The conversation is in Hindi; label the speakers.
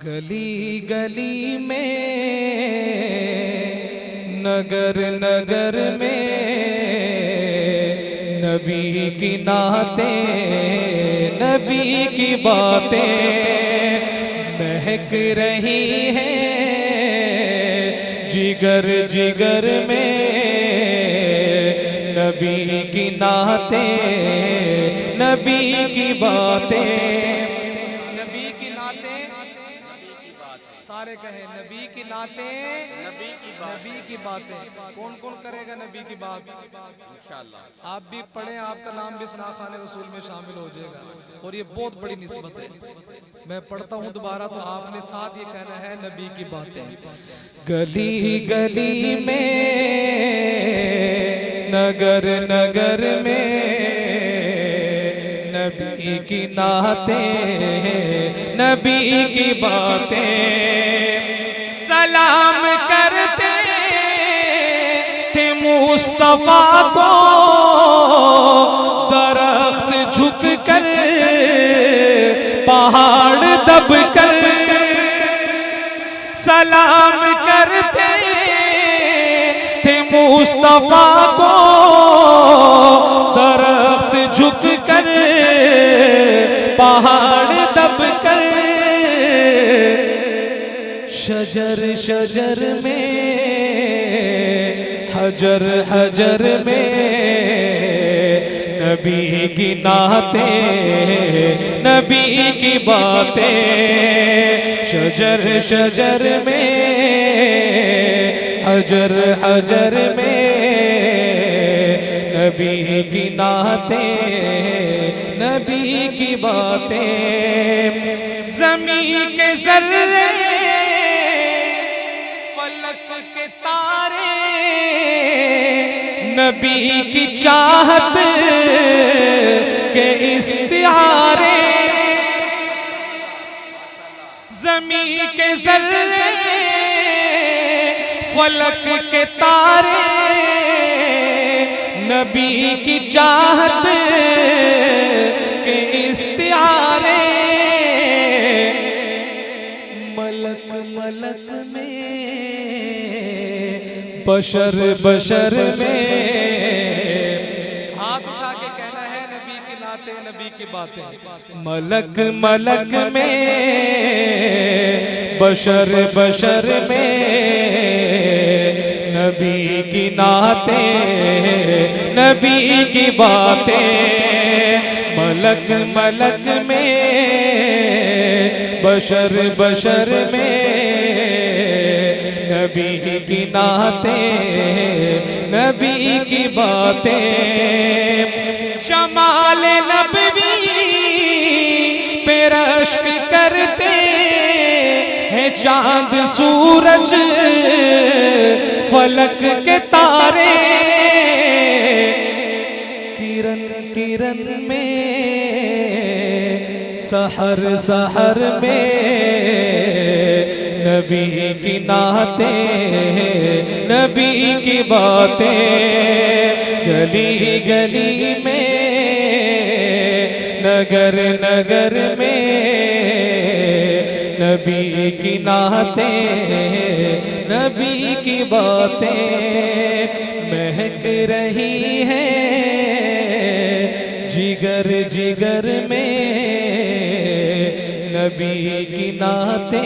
Speaker 1: गली गली में, नगर नगर में नबी की नातें, नबी की बातें महक रही हैं जिगर जिगर में। नबी की नातें, नबी की बातें, नबी की नातें, सारे कहे नबी की नातें, नबी की बातें। कौन कौन करेगा नबी की बात? इंशाअल्लाह आप भी पढ़ें, आपका नाम भी सनाखाने रसूल में शामिल हो जाएगा। और ये बहुत बड़ी निस्बत है। मैं पढ़ता हूँ दोबारा तो आपने साथ ये कहना है नबी की बातें। गली गली में, नगर नगर में नबी की नातें, नबी की बातें सलाम करते थे मुस्तफा को, दरख्त झुक कर पहाड़ दब कर सलाम करते थे मुस्तफा को, दरख्त झुक कर पहाड़ दब कर। शजर शजर में, हजर हजर में नबी की नातें, नबी की बातें। शजर शजर में, हजर हजर में नबी की नातें, नबी की बातें। ज़मीं के ज़र्रे, फलक के तारे नबी की चाहत के इस्तिहारे। ज़मीं के ज़र्रे, फलक के तारे नबी की चाहत के इस्तिहारे। मलक मलक में, बशर बशर में, हाथ उठा के कहना है नबी की नाते, नबी की बातें। मलक मलक में, बशर बशर में नबी की नातें, नबी की बातें। मलक मलक में, बशर बशर में नबी की नातें, नबी की बातें। जमाल नबवी पे रश्क करते हैं चांद सूरज फलक के तारे। किरण किरण में, सहर सहर में नबी की नातें, नबी की बातें। गली गली में, नगर नगर में नबी की नातें, नबी की बातें महक रही हैं जिगर जिगर में। नबी की नातें,